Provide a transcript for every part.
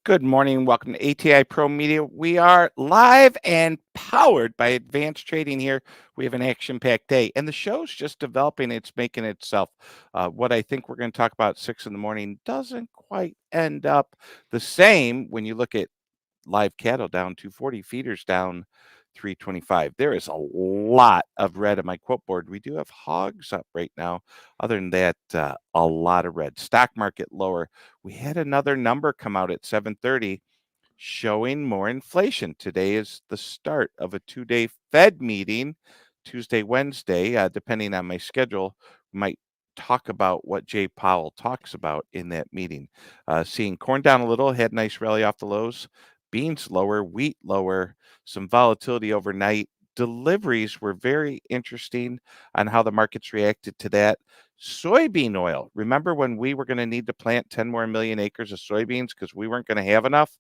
Good morning. Welcome to ATI ProMedia. We are live and powered by advanced trading here. We have an action-packed day, and the show's just developing. It's making itself. What I think we're going to talk about at 6 in the morning doesn't quite end up the same when you look at live cattle down 240, feeders down 325. There is a lot of red on my quote board. We do have hogs up right now. Other than that, a lot of red. Stock market lower. We had another number come out at 7:30 showing more inflation. Today is the start of a 2-day Fed meeting, Tuesday, Wednesday, depending on my schedule. We might talk about what Jay Powell talks about in that meeting. Seeing corn down a little, had a nice rally off the lows. Beans lower, wheat lower, some volatility overnight. Deliveries were very interesting on how the markets reacted to that. Soybean oil. Remember when we were going to need to plant 10 more million acres of soybeans because we weren't going to have enough?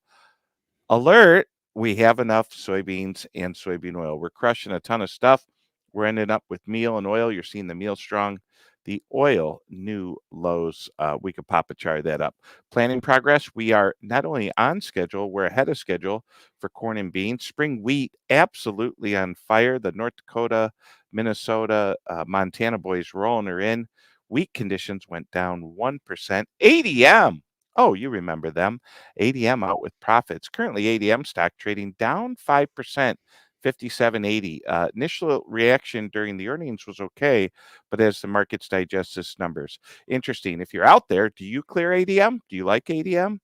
Alert, we have enough soybeans and soybean oil. We're crushing a ton of stuff. We're ending up with meal and oil. You're seeing the meal strong. The oil, new lows. We could pop a chart of that up. Planning progress. We are not only on schedule, we're ahead of schedule for corn and beans. Spring wheat, absolutely on fire. The North Dakota, Minnesota, Montana boys rolling her in. Wheat conditions went down 1%. ADM. Oh, you remember them. ADM out with profits. Currently, ADM stock trading down 5%, 57.80. Initial reaction during the earnings was okay, but as the markets digest this numbers, interesting. If you're out there, do you clear ADM? Do you like ADM?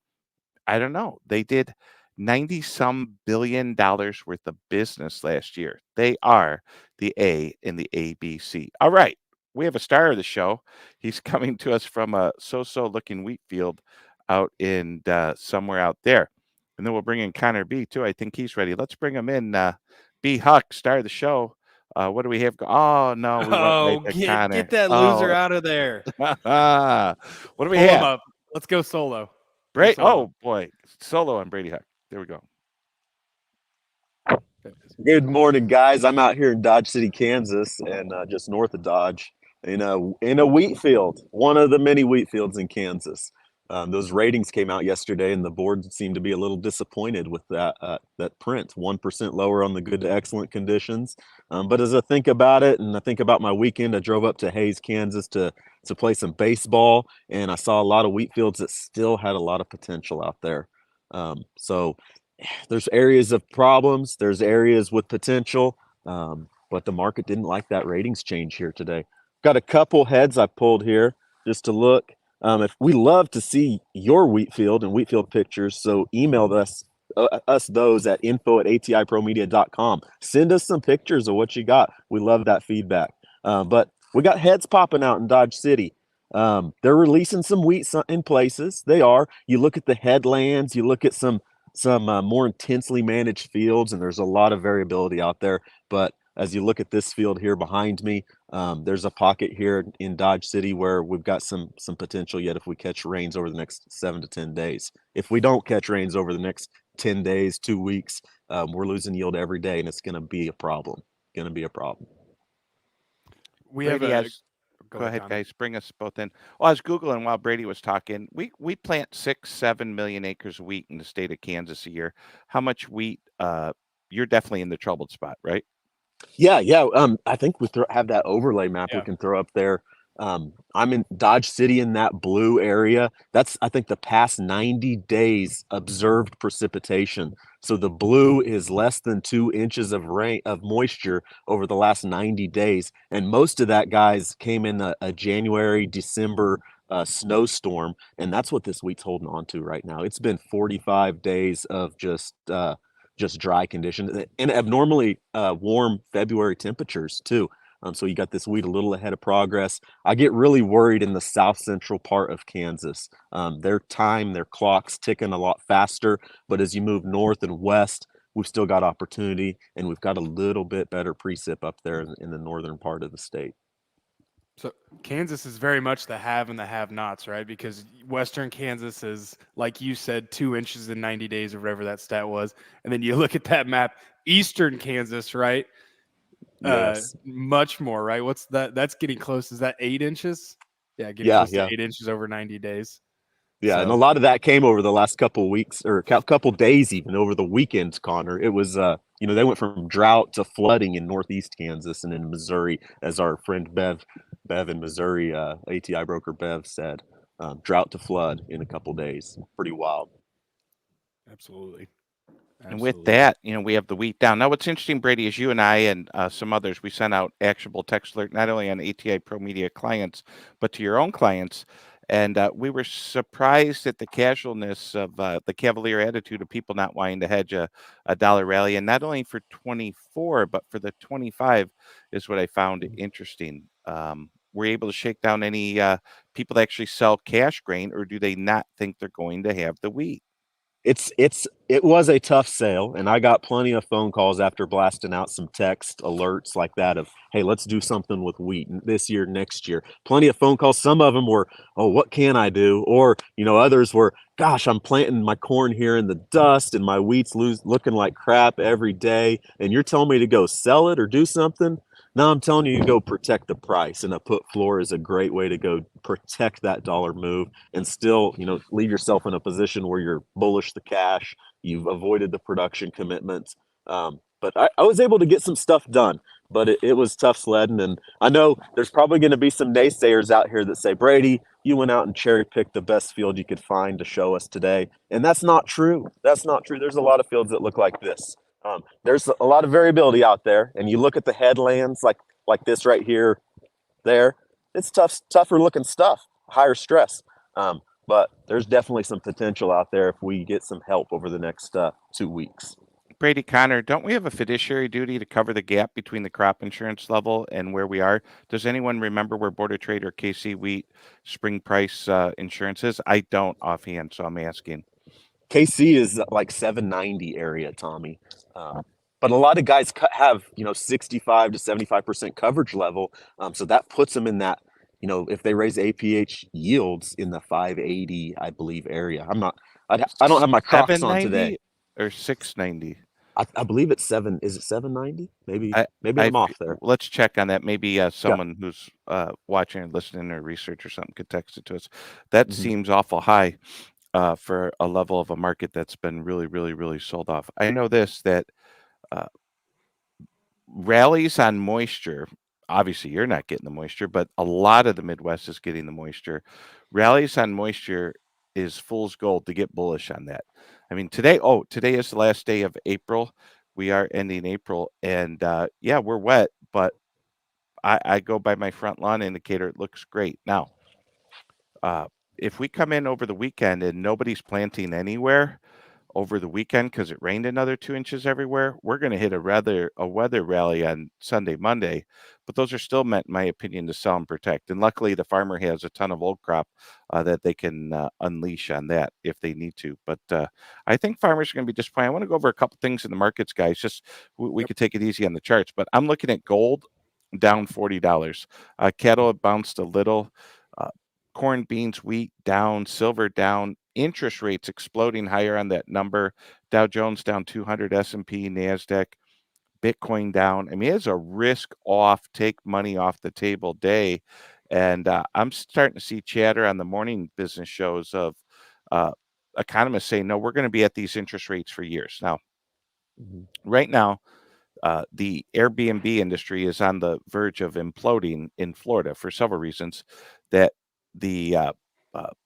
I don't know. They did 90 some billion dollars worth of business last year. They are the A in the ABC. All right. We have a star of the show. He's coming to us from a so-so looking wheat field out in somewhere out there. And then we'll bring in Connor B too. I think he's ready. Let's bring him in. B Huck, star of the show. What do we have? Oh no, we went right to Connor. Get that loser out of there. What do we Pull him have? up. Let's go solo. Right. Oh boy, solo on Brady Huck. There we go. Good morning, guys. I'm out here in Dodge City, Kansas, and just north of Dodge, in a wheat field, one of the many wheat fields in Kansas. Those ratings came out yesterday, and the board seemed to be a little disappointed with that print, 1% lower on the good to excellent conditions. But as I think about it, and I think about my weekend, I drove up to Hayes, Kansas to play some baseball, and I saw a lot of wheat fields that still had a lot of potential out there. So there's areas of problems, there's areas with potential, but the market didn't like that ratings change here today. Got a couple heads I pulled here just to look. If we love to see your wheat field and wheat field pictures, so email us those at info@atipromedia.com. Send us some pictures of what you got. We love that feedback. But we got heads popping out in Dodge City. They're releasing some wheat in places. They are. You look at the headlands, you look at some more intensely managed fields, and there's a lot of variability out there. But as you look at this field here behind me, there's a pocket here in Dodge City where we've got some potential yet if we catch rains over the next 7 to 10 days. If we don't catch rains over the next 10 days, 2 weeks, we're losing yield every day, and it's going to be a problem. We Brady have a has. Go ahead, guys. Bring us both in. Well, I was Googling while Brady was talking. We plant 6-7 million acres of wheat in the state of Kansas a year. How much wheat? You're definitely in the troubled spot, right? Yeah. I think we have that overlay map we can throw up there. I'm in Dodge City in that blue area. That's, I think, the past 90 days observed precipitation. So the blue is less than 2 inches of moisture over the last 90 days. And most of that, guys, came in a January, December snowstorm. And that's what this wheat's holding on to right now. It's been 45 days of just dry conditions and abnormally warm February temperatures too. So you got this wheat a little ahead of progress. I get really worried in the south central part of Kansas. Their clock's ticking a lot faster, but as you move north and west, we've still got opportunity, and we've got a little bit better precip up there in the northern part of the state. So Kansas is very much the have and the have-nots, right? Because western Kansas is, like you said, 2 inches in 90 days or whatever that stat was. And then you look at that map, eastern Kansas, right? Yes. Much more, right? What's that? That's getting close. Is that 8 inches? Yeah, getting close to 8 inches over 90 days. Yeah, and a So lot of that came over the last couple weeks or couple days, even over the weekends. Connor, it was they went from drought to flooding in northeast Kansas and in Missouri, as our friend Bev in Missouri, ATI broker Bev said, drought to flood in a couple days. Pretty wild. absolutely. And with Absolutely. that, we have the wheat down. Now, what's interesting, Brady, is you and I and some others, we sent out actionable text alert not only on ATI ProMedia clients, but to your own clients. And we were surprised at the casualness of the cavalier attitude of people not wanting to hedge a dollar rally. And not only for 24, but for the 25 is what I found interesting. Were you able to shake down any people that actually sell cash grain, or do they not think they're going to have the wheat? It was a tough sale, and I got plenty of phone calls after blasting out some text alerts like that of, hey, let's do something with wheat this year, next year. Plenty of phone calls. Some of them were, oh, what can I do? Or others were, gosh, I'm planting my corn here in the dust and my wheat's looking like crap every day, and you're telling me to go sell it or do something. No, I'm telling you, go protect the price, and a put floor is a great way to go protect that dollar move and still, leave yourself in a position where you're bullish the cash. You've avoided the production commitments. But I was able to get some stuff done, but it was tough sledding. And I know there's probably going to be some naysayers out here that say, Brady, you went out and cherry picked the best field you could find to show us today. And that's not true. That's not true. There's a lot of fields that look like this. There's a lot of variability out there. And you look at the headlands like this right here, there, it's tougher looking stuff, higher stress. But there's definitely some potential out there if we get some help over the next 2 weeks. Brady, Connor, don't we have a fiduciary duty to cover the gap between the crop insurance level and where we are? Does anyone remember where Board of Trade or KC Wheat spring price insurance is? I don't offhand, so I'm asking. KC is like 790 area, Tommy. But a lot of guys have 65 to 75% coverage level, so that puts them in that, if they raise APH yields in the 580, I believe, area. I don't have my Crocs on today. 790 or 690? I believe it's seven. Is it 790? Maybe I I'm off there. let's check on that. Maybe someone who's watching or listening or research or something could text it to us. That Mhm. seems awful high for a level of a market that's been really, really, really sold off. I know this, that uh, rallies on moisture. Obviously, you're not getting the moisture, but a lot of the Midwest is getting the moisture. Rallies on moisture is fool's gold to get bullish on that. I mean, today is the last day of April. We are ending April, and yeah, we're wet, but I go by my front lawn indicator. It looks great. Now, uh, if we come in over the weekend and nobody's planting anywhere over the weekend because it rained another 2 inches everywhere, we're going to hit a weather rally on Sunday, Monday. But those are still meant, in my opinion, to sell and protect. And luckily, the farmer has a ton of old crop that they can unleash on that if they need to. But I think farmers are going to be disappointed. I want to go over a couple things in the markets, guys. Just we could take it easy on the charts. But I'm looking at gold down $40. Cattle have bounced a little. Uh, Corn, beans, wheat down, silver down, interest rates exploding higher on that number. Dow Jones down 200, S&P, NASDAQ, Bitcoin down. I mean, it's a risk off, take money off the table day. And I'm starting to see chatter on the morning business shows of uh, economists saying, no, we're going to be at these interest rates for years. Now, Mhm. right now, the Airbnb industry is on the verge of imploding in Florida for several reasons. That the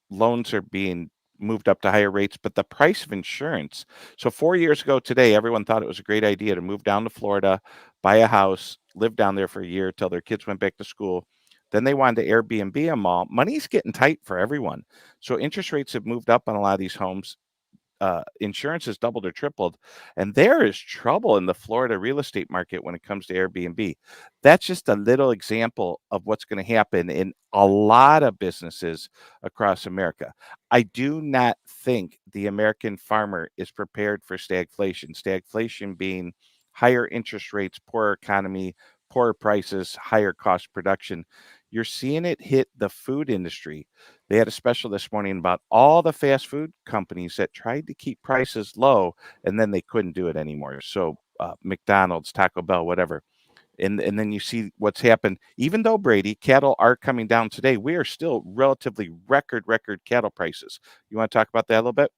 loans are being moved up to higher rates, but the price of insurance. So 4 years ago today, everyone thought it was a great idea to move down to Florida, buy a house, live down there for a year till their kids went back to school. Then they wanted to Airbnb them all. Money's getting tight for everyone. So interest rates have moved up on a lot of these homes. Insurance has doubled or tripled, and there is trouble in the Florida real estate market when it comes to Airbnb. That's just a little example of what's going to happen in a lot of businesses across America. I do not think the American farmer is prepared for stagflation. Stagflation being higher interest rates, poorer economy, poorer prices, higher cost production. You're seeing it hit the food industry. They had a special this morning about all the fast food companies that tried to keep prices low and then they couldn't do it anymore. So McDonald's, Taco Bell, whatever. And then you see what's happened. Even though, Brady, cattle are coming down today, we are still relatively record cattle prices. You want to talk about that a little bit?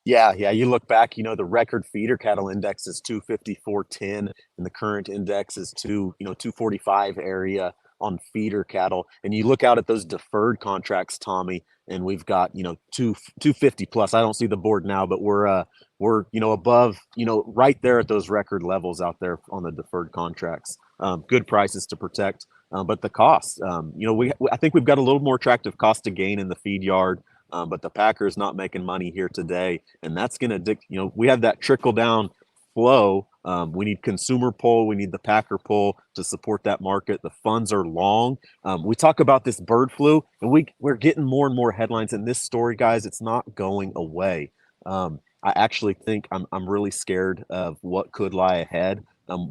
Yeah. You look back, the record feeder cattle index is 254.10, and the current index is 245 area on feeder cattle. And you look out at those deferred contracts, Tommy, and we've got 250 plus. I don't see the board now, but we're above, right there at those record levels out there on the deferred contracts. Good prices to protect, but the cost, I think we've got a little more attractive cost to gain in the feed yard. But the Packers not making money here today, and that's going to we have that trickle down flow. We need consumer pull, we need the Packer pull to support that market. The funds are long. We talk about this bird flu, and we're getting more and more headlines in this story, guys. It's not going away. I actually think I'm really scared of what could lie ahead.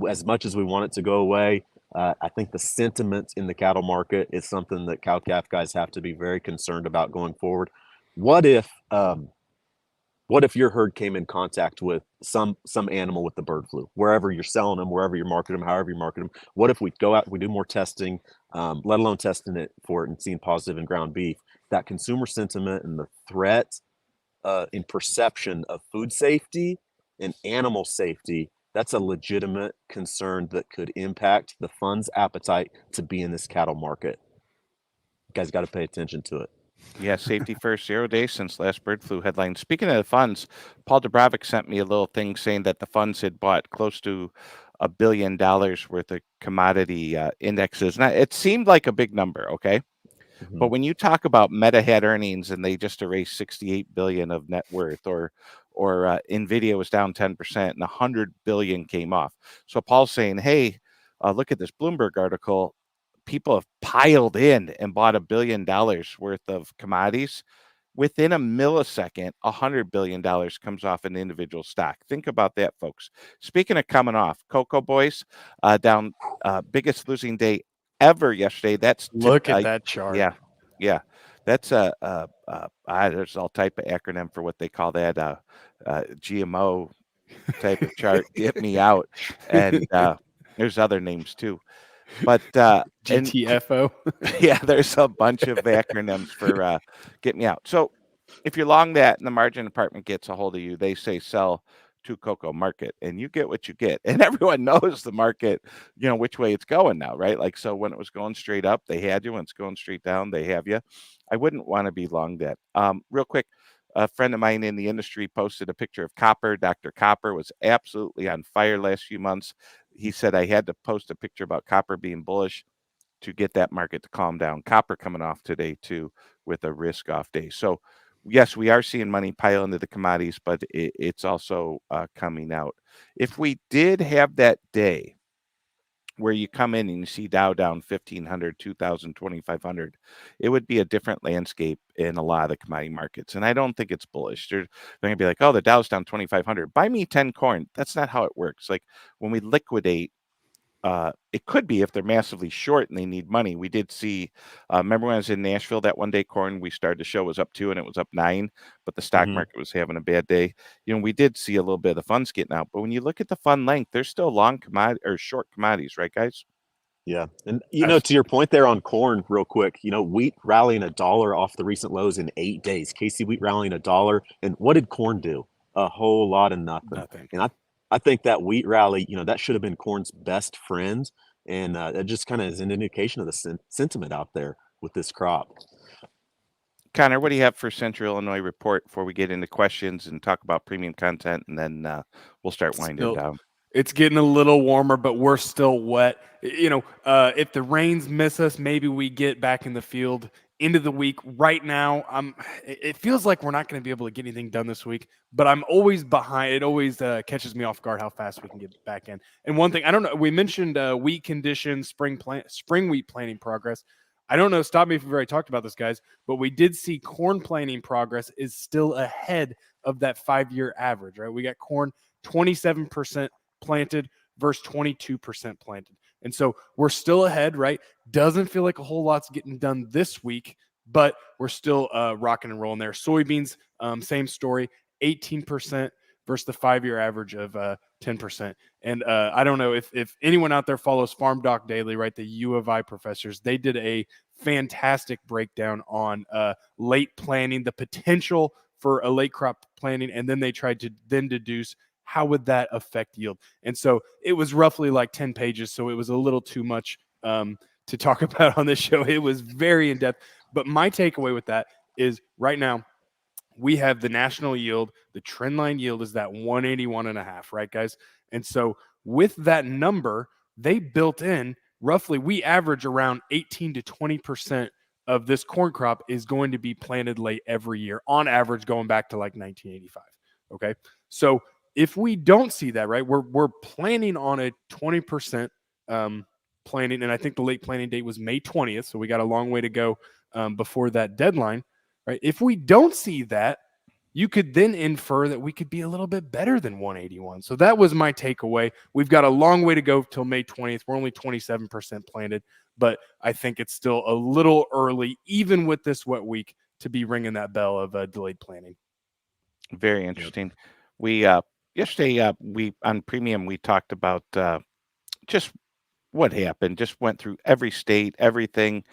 As much as we want it to go away, I think the sentiment in the cattle market is something that cow-calf guys have to be very concerned about going forward. What if your herd came in contact with some animal with the bird flu, wherever you're selling them, wherever you're marketing them, however you market them? What if we go out, we do more testing, let alone testing it for it and seeing positive in ground beef? That consumer sentiment and the threat in perception of food safety and animal safety, that's a legitimate concern that could impact the fund's appetite to be in this cattle market. You guys got to pay attention to it. Yeah, safety first, 0 days since last bird flu headline. Speaking of the funds, Paul Dubrovic sent me a little thing saying that the funds had bought close to $1 billion worth of commodity indexes. Now, it seemed like a big number, okay? Mm-hmm. But when you talk about Meta had earnings and they just erased 68 billion of net worth, or Nvidia was down 10% and 100 billion came off. So Paul's saying, hey, look at this Bloomberg article. People have piled in and bought $1 billion worth of commodities. Within a millisecond, $100 billion comes off an individual stock. Think about that, folks. Speaking of coming off, Cocoa Boys down, biggest losing day ever yesterday. That's Look at that chart. Yeah. That's there's all type of acronym for what they call that GMO type of chart. Get me out, and there's other names too. But GTFO. yeah, there's a bunch of acronyms for get me out. So if you're long that and the margin department gets a hold of you, they say sell to cocoa market, and you get what you get. And everyone knows the market, which way it's going now, right? Like, so when it was going straight up, they had you. When it's going straight down, they have you. I wouldn't want to be long that. Real quick, a friend of mine in the industry posted a picture of copper. Dr. Copper was absolutely on fire last few months. He said I had to post a picture about copper being bullish to get that market to calm down. Copper coming off today too with a risk off day. So yes, we are seeing money pile into the commodities, but it's also coming out. If we did have that day where you come in and you see Dow down 1,500, 2,000, 2,500, it would be a different landscape in a lot of the commodity markets. And I don't think it's bullish. They're going to be like, oh, the Dow's down 2,500. Buy me 10 corn. That's not how it works. Like when we liquidate, it could be if they're massively short and they need money. We did see, remember when I was in Nashville that one day, corn we started to show was up 2 and it was up 9, but the stock market was having a bad day. We did see a little bit of the funds getting out, but when you look at the fund length, there's still long commodity or short commodities, right, guys? Yeah. And, to your point there on corn real quick, wheat rallying $1 off the recent lows in 8 days. KC wheat rallying $1. And what did corn do? A whole lot of nothing. And I think that wheat rally, that should have been corn's best friend. And it just kind of is an indication of the sentiment out there with this crop. Connor, what do you have for Central Illinois report before we get into questions and talk about premium content? And then we'll start winding down. It's getting a little warmer, but we're still wet. If the rains miss us, maybe we get back in the field into the week. Right now, it feels like we're not going to be able to get anything done this week, but I'm always behind. It always catches me off guard how fast we can get back in. And one thing, I don't know, we mentioned wheat conditions, spring wheat planting progress. I don't know, stop me if we've already talked about this, guys, but we did see corn planting progress is still ahead of that 5-year average, right? We got corn 27% planted versus 22% planted. And so we're still ahead, right? Doesn't feel like a whole lot's getting done this week, but we're still rocking and rolling there. Soybeans, same story, 18% versus the 5-year average of 10%. And I don't know if anyone out there follows Farm Doc Daily, right? The U of I professors, they did a fantastic breakdown on late planting, the potential for a late crop planting, and then they tried to then deduce how would that affect yield. And so it was roughly like 10 pages, so it was a little too much to talk about on this show. It was very in depth. But my takeaway with that is right now we have the national yield, the trend line yield is that 181.5, right, guys? And so with that number, they built in roughly, we average around 18 to 20% of this corn crop is going to be planted late every year, on average, going back to like 1985. Okay. So if we don't see that, right, we're planning on a 20% planting, and I think the late planting date was May 20th. So we got a long way to go before that deadline. Right. If we don't see that, you could then infer that we could be a little bit better than 181. So that was my takeaway. We've got a long way to go till May 20th. We're only 27% planted, but I think it's still a little early, even with this wet week, to be ringing that bell of delayed planting. Very interesting. We yesterday we on Premium we talked about just what happened. Just went through every state, everything.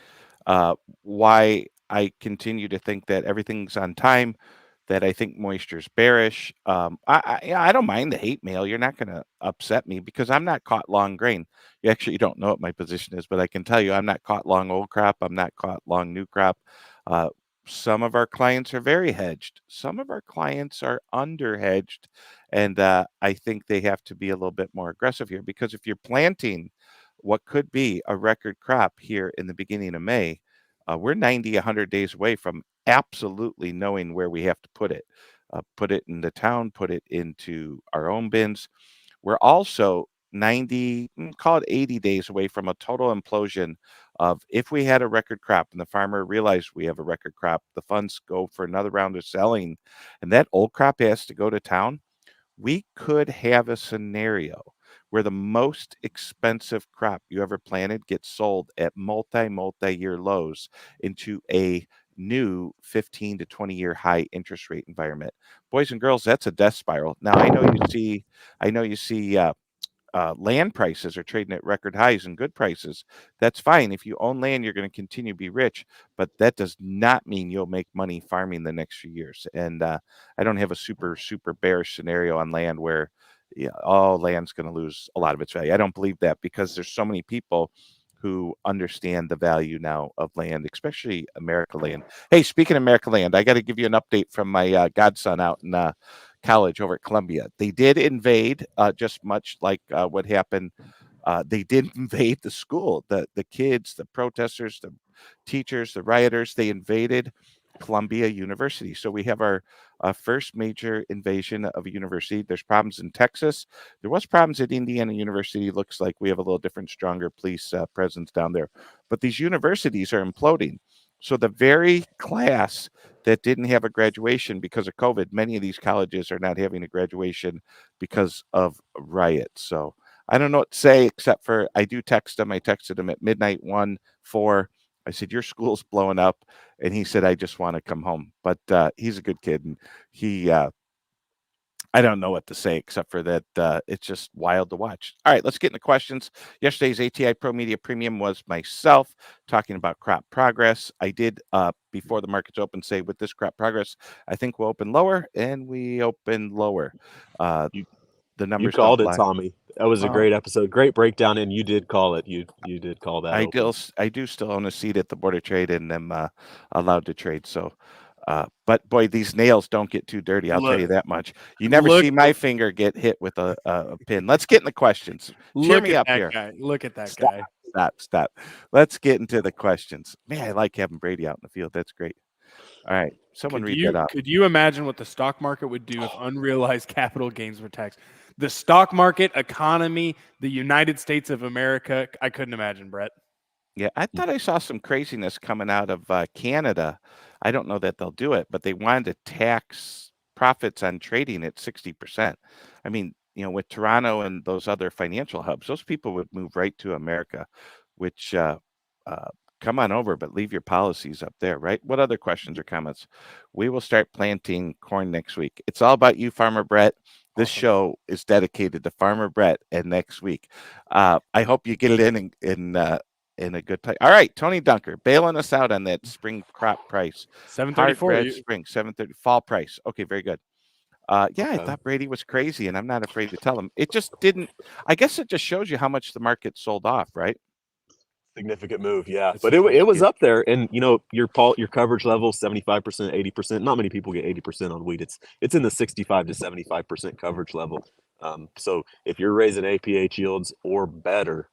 Why I continue to think that everything's on time, that I think moisture's bearish. I don't mind the hate mail. You're not going to upset me because I'm not caught long grain. You actually don't know what my position is, but I can tell you I'm not caught long old crop. I'm not caught long new crop. Some of our clients are very hedged. Some of our clients are under hedged. And I think they have to be a little bit more aggressive here because if you're planting what could be a record crop here in the beginning of May, we're 90, 100 days away from absolutely knowing where we have to put it in the town, put it into our own bins. We're also 90, call it 80 days away from a total implosion of if we had a record crop and the farmer realized we have a record crop, the funds go for another round of selling, and that old crop has to go to town. We could have a scenario where the most expensive crop you ever planted gets sold at multi-year lows into a new 15 to 20 year high interest rate environment. Boys and girls, that's a death spiral. Now I know you see land prices are trading at record highs and good prices. That's fine. If you own land, you're going to continue to be rich, but that does not mean you'll make money farming the next few years. And I don't have a super bearish scenario on land where all land's going to lose a lot of its value. I don't believe that because there's so many people who understand the value now of land, especially America land. Hey, speaking of America land, I got to give you an update from my godson out in college over at Columbia. They did invade, just much like what happened. They did invade the school. The kids, the protesters, the teachers, the rioters. They invaded Columbia University. So we have our first major invasion of a university. There's problems in Texas. There was problems at Indiana University. Looks like we have a little different, stronger police presence down there. But these universities are imploding. So the very class that didn't have a graduation because of COVID, many of these colleges are not having a graduation because of riots. So I don't know what to say except for I do text them. I texted him at midnight, 1, 4. I said, your school's blowing up. And he said, I just want to come home. But he's a good kid. And he, I don't know what to say except for that it's just wild to watch. All right, let's get into questions. Yesterday's ATI ProMedia Premium was myself talking about crop progress. I did, before the markets open, say with this crop progress, I think we'll open lower, and we opened lower. The numbers You called don't it, lie. Tommy. That was a great episode, great breakdown, and you did call it. You did call that. I do still own a seat at the Board of Trade and am allowed to trade. So, but boy, these nails don't get too dirty. I'll tell you that much. You never see my finger get hit with a pin. Let's get in the questions. Cheer me up here. Look at that guy. Stop. Let's get into the questions. Man, I like having Brady out in the field. That's great. All right. Someone read that out. Could you imagine what the stock market would do if unrealized capital gains were taxed? The stock market, economy, the United States of America. I couldn't imagine, Brett. Yeah, I thought I saw some craziness coming out of Canada. I don't know that they'll do it, but they wanted to tax profits on trading at 60%. I mean, with Toronto and those other financial hubs, those people would move right to America, which come on over, but leave your policies up there, right? What other questions or comments? We will start planting corn next week. It's all about you, Farmer Brett. This Awesome. show is dedicated to Farmer Brett, and next week, I hope you get it in a good place. All right, Tony Dunker bailing us out on that spring crop price. 734. Hard red spring 730 fall price. Okay, very good. Yeah, I Okay. thought Brady was crazy, and I'm not afraid to tell him. It just didn't. I guess it just shows you how much the market sold off, right? Significant move, yeah. It's But huge. it was up there, and your coverage level 75%, 80%. Not many people get 80% on wheat. It's in the 65 to 75% coverage level. So if you're raising APH yields or better,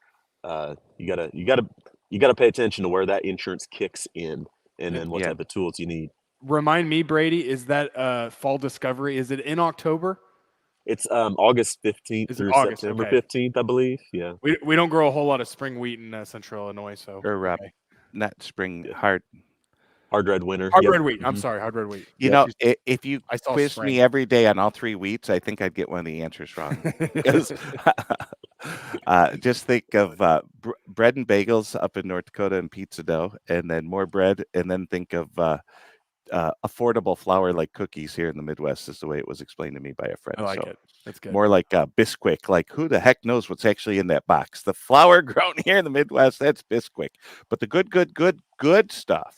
you gotta pay attention to where that insurance kicks in, and then what Yeah. type of tools you need. Remind me, Brady, is that fall discovery? Is it in October? It's August 15th Is it through August? September Okay. 15th, I believe. Yeah. We don't grow a whole lot of spring wheat in Central Illinois, so Or okay. not spring Yeah. hard. Hard red winter. Hard Yep. red wheat. I'm Mhm. sorry, hard red wheat. You Yep. know, if you I saw quiz spring. me every day on all three wheats, I think I'd get one of the answers wrong. 'Cause, just think of bread and bagels up in North Dakota and pizza dough, and then more bread, and then think of affordable flour like cookies here in the Midwest, is the way it was explained to me by a friend. I like So it. That's good. more like Bisquick. Like, who the heck knows what's actually in that box? The flour grown here in the Midwest, that's Bisquick. But the good stuff,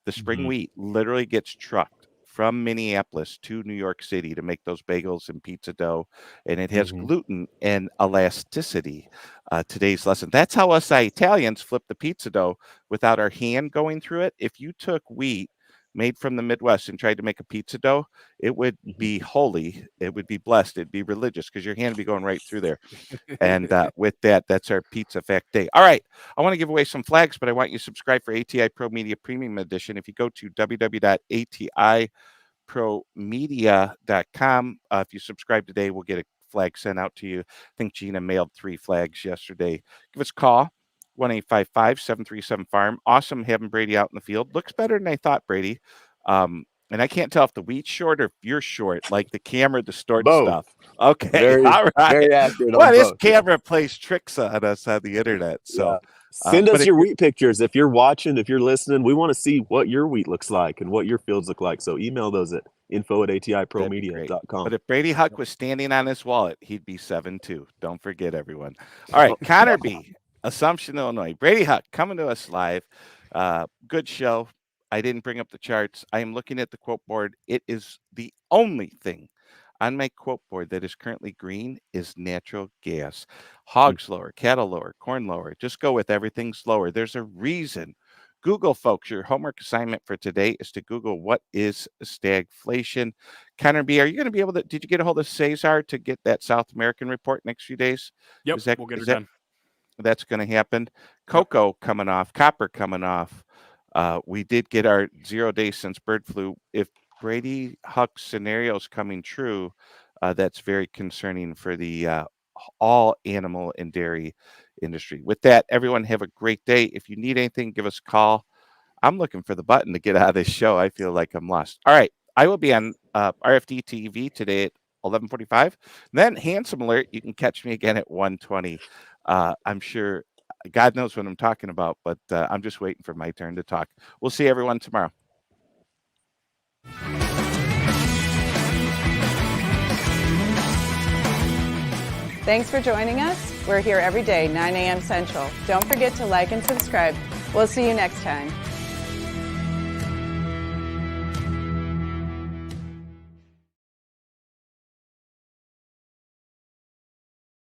the spring Mhm. wheat literally gets trucked from Minneapolis to New York City to make those bagels and pizza dough, and it has Mhm. gluten and elasticity. Today's lesson. That's how us Italians flip the pizza dough without our hand going through it. If you took wheat made from the Midwest and tried to make a pizza dough, it would Mhm. be holy. It would be blessed. It'd be religious because your hand would be going right through there. And with that, that's our Pizza Fact Day. All right. I want to give away some flags, but I want you to subscribe for ATI Pro Media Premium Edition. If you go to www.atipromedia.com, if you subscribe today, we'll get a flag sent out to you. I think Gina mailed 3 flags yesterday. Give us a call. 1-855-737-FARM. Awesome having Brady out in the field. Looks better than I thought, Brady. And I can't tell if the wheat's short or if you're short, like the camera distorts Both. stuff. Okay, Very, all right. very accurate Well, on this both. camera plays tricks on us on the internet. So, Yeah. Send but us if your you're- wheat pictures. If you're watching, if you're listening, we want to see what your wheat looks like and what your fields look like. So email those at info@atipromedia.com. But if Brady Huck was standing on his wallet, he'd be 7-2. Don't forget, everyone. All right, Connor B, Assumption, Illinois. Brady Huck coming to us live. Good show. I didn't bring up the charts. I am looking at the quote board. It is the only thing on my quote board that is currently green is natural gas. Hogs lower, cattle lower, corn lower. Just go with everything's lower. There's a reason. Google, folks, your homework assignment for today is to Google what is stagflation. Connor B, are you going to be able to? Did you get a hold of Cesar to get that South American report next few days? Yep, Is that, we'll get is her that done. that's going to happen? Cocoa coming off, copper coming off. We did get our 0 days since bird flu. If Brady Huck's scenario is coming true, that's very concerning for the all animal and dairy industry. With that, everyone have a great day. If you need anything, give us a call. I'm looking for the button to get out of this show. I feel like I'm lost. All right. I will be on RFD TV today at 11:45. Then Handsome Alert, you can catch me again at 1:20. I'm sure God knows what I'm talking about, but I'm just waiting for my turn to talk. We'll see everyone tomorrow. Thanks for joining us. We're here every day, 9 a.m. Central. Don't forget to like and subscribe. We'll see you next time.